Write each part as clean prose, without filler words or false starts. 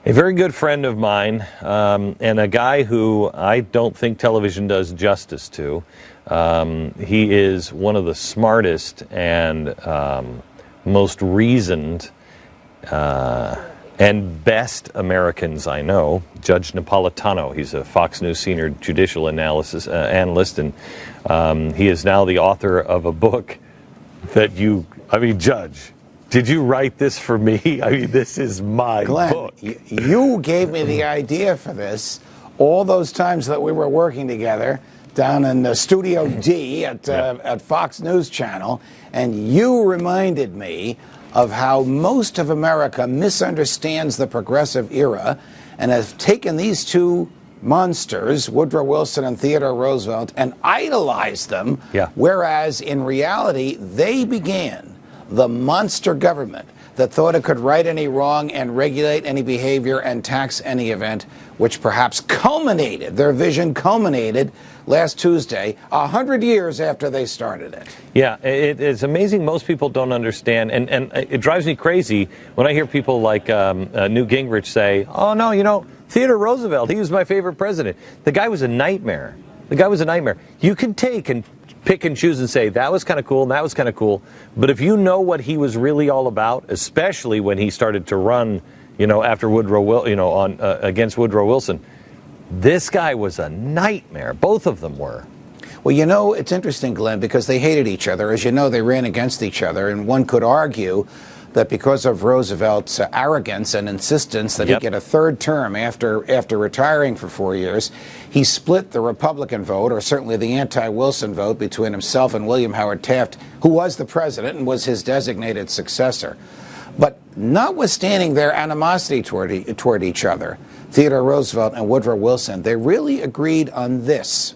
A very good friend of mine, and a guy who I don't think television does justice to. He is one of the smartest and most reasoned and best Americans I know, Judge Napolitano. He's a Fox News senior judicial analyst, and he is now the author of a book that Judge, did you write this for me? I mean, this is my book. You gave me the idea for this all those times that we were working together down in Studio D at Fox News Channel, and you reminded me of how most of America misunderstands the progressive era and has taken these two monsters, Woodrow Wilson and Theodore Roosevelt, and idolized them, whereas in reality they began the monster government that thought it could right any wrong and regulate any behavior and tax any event, which perhaps their vision culminated last Tuesday, 100 years after they started it. Yeah, it's amazing. Most people don't understand, and it drives me crazy when I hear people like Newt Gingrich say, oh, no, Theodore Roosevelt, he was my favorite president. The guy was a nightmare. You can take and pick and choose and say, that was kind of cool and that was kind of cool. But if you know what he was really all about, especially when he started to run, after against Woodrow Wilson, this guy was a nightmare. Both of them were. Well, it's interesting, Glenn, because they hated each other. As you know, they ran against each other. And one could argue that because of Roosevelt's arrogance and insistence that he get a third term after retiring for 4 years, he split the Republican vote, or certainly the anti-Wilson vote, between himself and William Howard Taft, who was the president and was his designated successor. But notwithstanding their animosity toward each other, Theodore Roosevelt and Woodrow Wilson, they really agreed on this.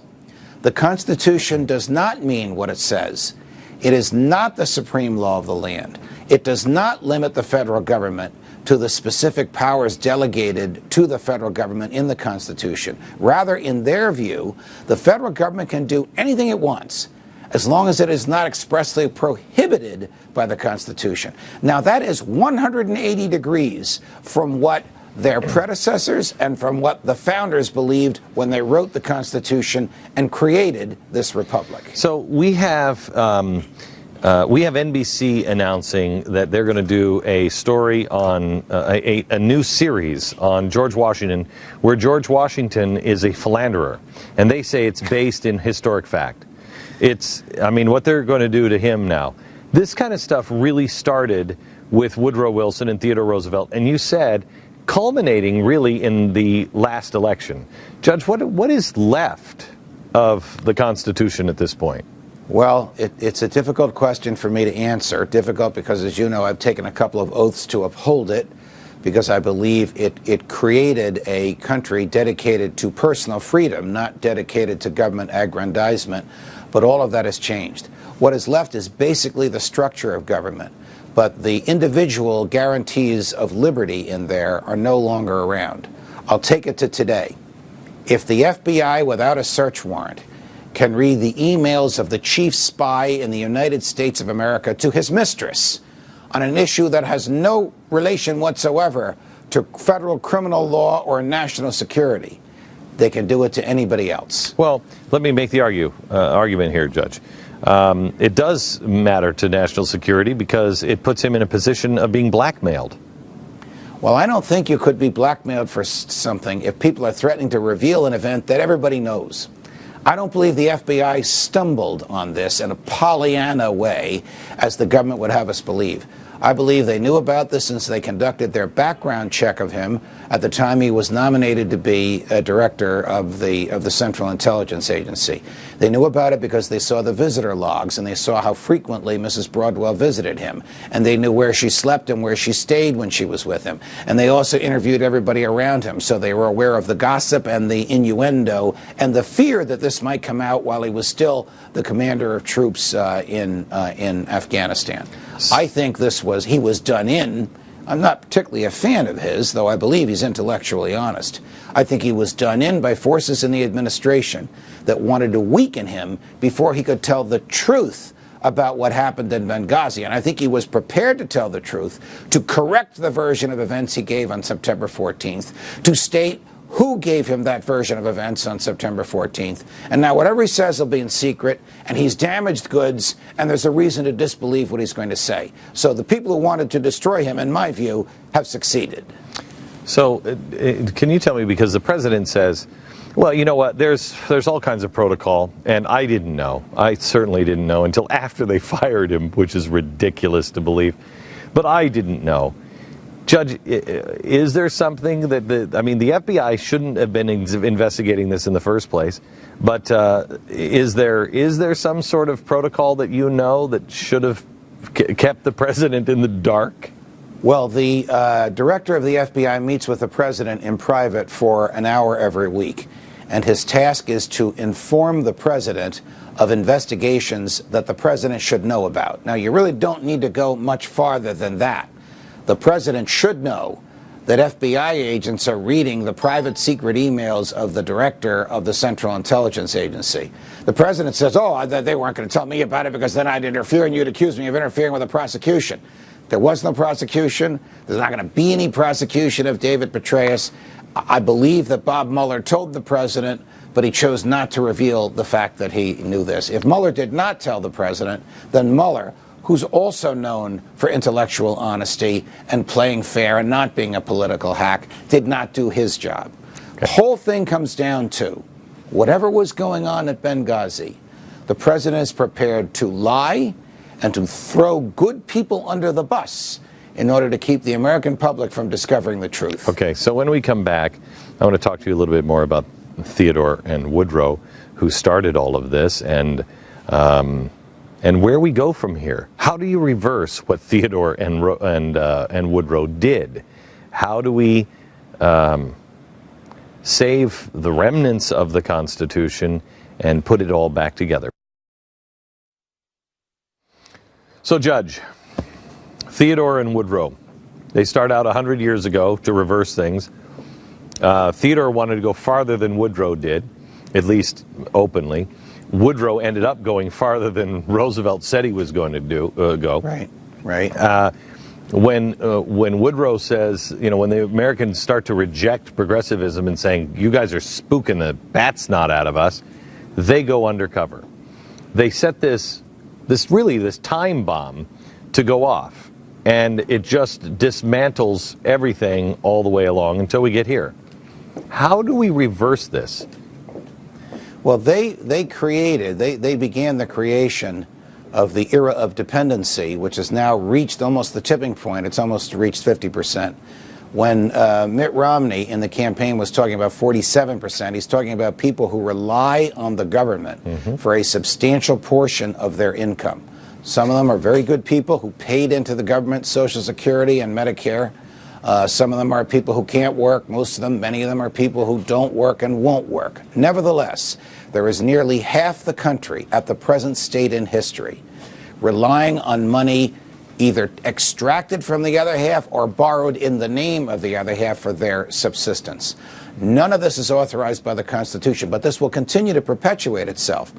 The Constitution does not mean what it says. It is not the supreme law of the land. It does not limit the federal government to the specific powers delegated to the federal government in the Constitution. Rather, in their view, the federal government can do anything it wants as long as it is not expressly prohibited by the Constitution. Now, that is 180 degrees from what their predecessors and from what the founders believed when they wrote the Constitution and created this republic. So we have NBC announcing that they're going to do a story on a new series on George Washington, where George Washington is a philanderer, and they say it's based in historic fact. What they're going to do to him now. This kind of stuff really started with Woodrow Wilson and Theodore Roosevelt, and you said culminating really in the last election. Judge, what is left of the Constitution at this point? Well, it's a difficult question for me to answer. Difficult because, as you know, I've taken a couple of oaths to uphold it, because I believe it created a country dedicated to personal freedom, not dedicated to government aggrandizement. But all of that has changed. What is left is basically the structure of government. But the individual guarantees of liberty in there are no longer around. I'll take it to today. If the FBI, without a search warrant, can read the emails of the chief spy in the United States of America to his mistress on an issue that has no relation whatsoever to federal criminal law or national security, they can do it to anybody else. Well, let me make the argument here, Judge. It does matter to national security because it puts him in a position of being blackmailed. Well, I don't think you could be blackmailed for something if people are threatening to reveal an event that everybody knows. I don't believe the FBI stumbled on this in a Pollyanna way, as the government would have us believe. I believe they knew about this since they conducted their background check of him at the time he was nominated to be a director of the Central Intelligence Agency. They knew about it because they saw the visitor logs and they saw how frequently Mrs. Broadwell visited him. And they knew where she slept and where she stayed when she was with him. And they also interviewed everybody around him, so they were aware of the gossip and the innuendo and the fear that this might come out while he was still the commander of troops in Afghanistan. I think he was done in. I'm not particularly a fan of his, though I believe he's intellectually honest. I think he was done in by forces in the administration that wanted to weaken him before he could tell the truth about what happened in Benghazi. And I think he was prepared to tell the truth, to correct the version of events he gave on September 14th, to state who gave him that version of events on September 14th. And now whatever he says will be in secret, and he's damaged goods, and there's a reason to disbelieve what he's going to say. So the people who wanted to destroy him, in my view, have succeeded. So can you tell me, because the president says, well, you know what, there's all kinds of protocol, and I didn't know. I certainly didn't know until after they fired him, which is ridiculous to believe. But I didn't know. Judge, is there something that the FBI shouldn't have been investigating this in the first place, but is there some sort of protocol that you know that should have kept the president in the dark? Well, the director of the FBI meets with the president in private for an hour every week, and his task is to inform the president of investigations that the president should know about. Now, you really don't need to go much farther than that. The president should know that FBI agents are reading the private secret emails of the director of the Central Intelligence Agency. The president says, oh, they weren't going to tell me about it because then I'd interfere, and you'd accuse me of interfering with the prosecution. There was no prosecution. There's not going to be any prosecution of David Petraeus. I believe that Bob Mueller told the president, but he chose not to reveal the fact that he knew this. If Mueller did not tell the president, then Mueller, who's also known for intellectual honesty and playing fair and not being a political hack, did not do his job. Okay. The whole thing comes down to whatever was going on at Benghazi, the president is prepared to lie and to throw good people under the bus in order to keep the American public from discovering the truth. Okay, so when we come back, I want to talk to you a little bit more about Theodore and Woodrow, who started all of this, and where we go from here. How do you reverse what Theodore and Woodrow did? How do we save the remnants of the Constitution and put it all back together? So, Judge, Theodore and Woodrow, they start out 100 years ago to reverse things. Theodore wanted to go farther than Woodrow did, at least openly. Woodrow ended up going farther than Roosevelt said he was going to go. Right. When Woodrow says, when the Americans start to reject progressivism and saying, you guys are spooking the bat snot out of us, they go undercover. They set this time bomb to go off, and it just dismantles everything all the way along until we get here. How do we reverse this? Well, they began the creation of the era of dependency, which has now reached almost the tipping point. It's almost reached 50%. When Mitt Romney in the campaign was talking about 47%, he's talking about people who rely on the government for a substantial portion of their income. Some of them are very good people who paid into the government Social Security and Medicare. Some of them are people who can't work. Most of them, many of them, are people who don't work and won't work. Nevertheless, there is nearly half the country at the present state in history relying on money either extracted from the other half or borrowed in the name of the other half for their subsistence. None of this is authorized by the Constitution, but this will continue to perpetuate itself.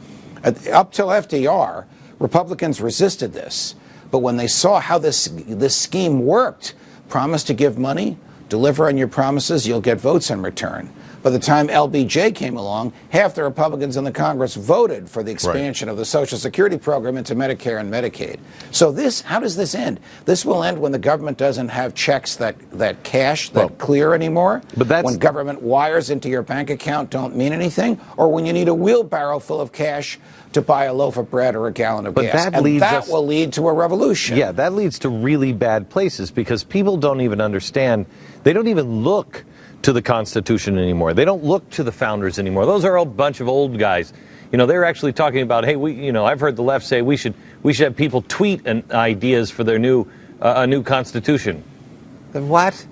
Up till FDR, Republicans resisted this, but when they saw how this scheme worked, promise to give money, deliver on your promises, you'll get votes in return. By the time LBJ came along, half the Republicans in the Congress voted for the expansion of the Social Security program into Medicare and Medicaid. So how does this end? This will end when the government doesn't have checks that clear anymore, when government wires into your bank account don't mean anything, or when you need a wheelbarrow full of cash to buy a loaf of bread or a gallon of gas. That will lead to a revolution. Yeah, that leads to really bad places because people don't even understand. They don't even look to the Constitution anymore. They don't look to the founders anymore. Those are a bunch of old guys. They're actually talking about, hey, I've heard the left say we should have people tweet ideas for their new Constitution. What?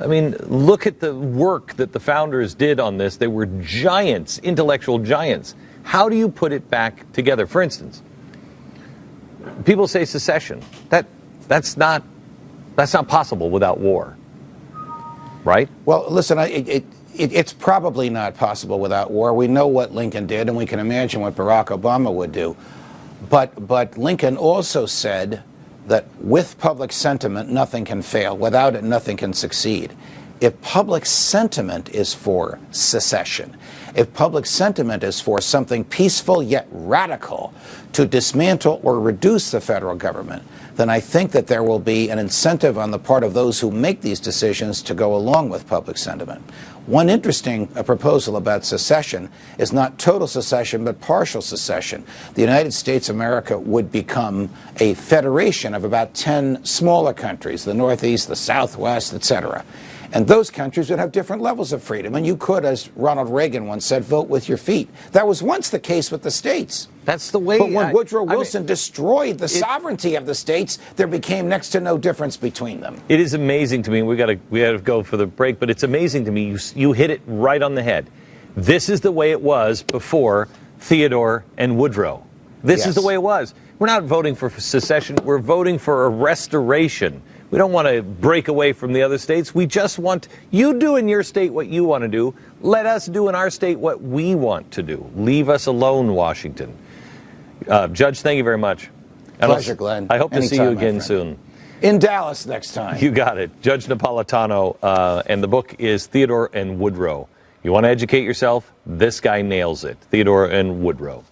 I mean, look at the work that the founders did on this. They were giants, intellectual giants. How do you put it back together? For instance, people say secession. That's not possible without war, right? Well, listen, it's probably not possible without war. We know what Lincoln did, and we can imagine what Barack Obama would do. But Lincoln also said that with public sentiment, nothing can fail. Without it, nothing can succeed. If public sentiment is for secession, if public sentiment is for something peaceful yet radical to dismantle or reduce the federal government, then I think that there will be an incentive on the part of those who make these decisions to go along with public sentiment. One interesting proposal about secession is not total secession, but partial secession. The United States of America would become a federation of about 10 smaller countries, the Northeast, the Southwest, etc. And those countries would have different levels of freedom. And you could, as Ronald Reagan once said, vote with your feet. That was once the case with the states. That's the way. But when Woodrow Wilson destroyed the sovereignty of the states, there became next to no difference between them. It is amazing to me. We got to go for the break, but it's amazing to me. You hit it right on the head. This is the way it was before Theodore and Woodrow. This is the way it was. We're not voting for secession. We're voting for a restoration. We don't want to break away from the other states. We just want you do in your state what you want to do. Let us do in our state what we want to do. Leave us alone, Washington. Judge, thank you very much. Pleasure, Glenn. I hope to see you again soon. In Dallas next time. You got it. Judge Napolitano, and the book is Theodore and Woodrow. You want to educate yourself? This guy nails it. Theodore and Woodrow.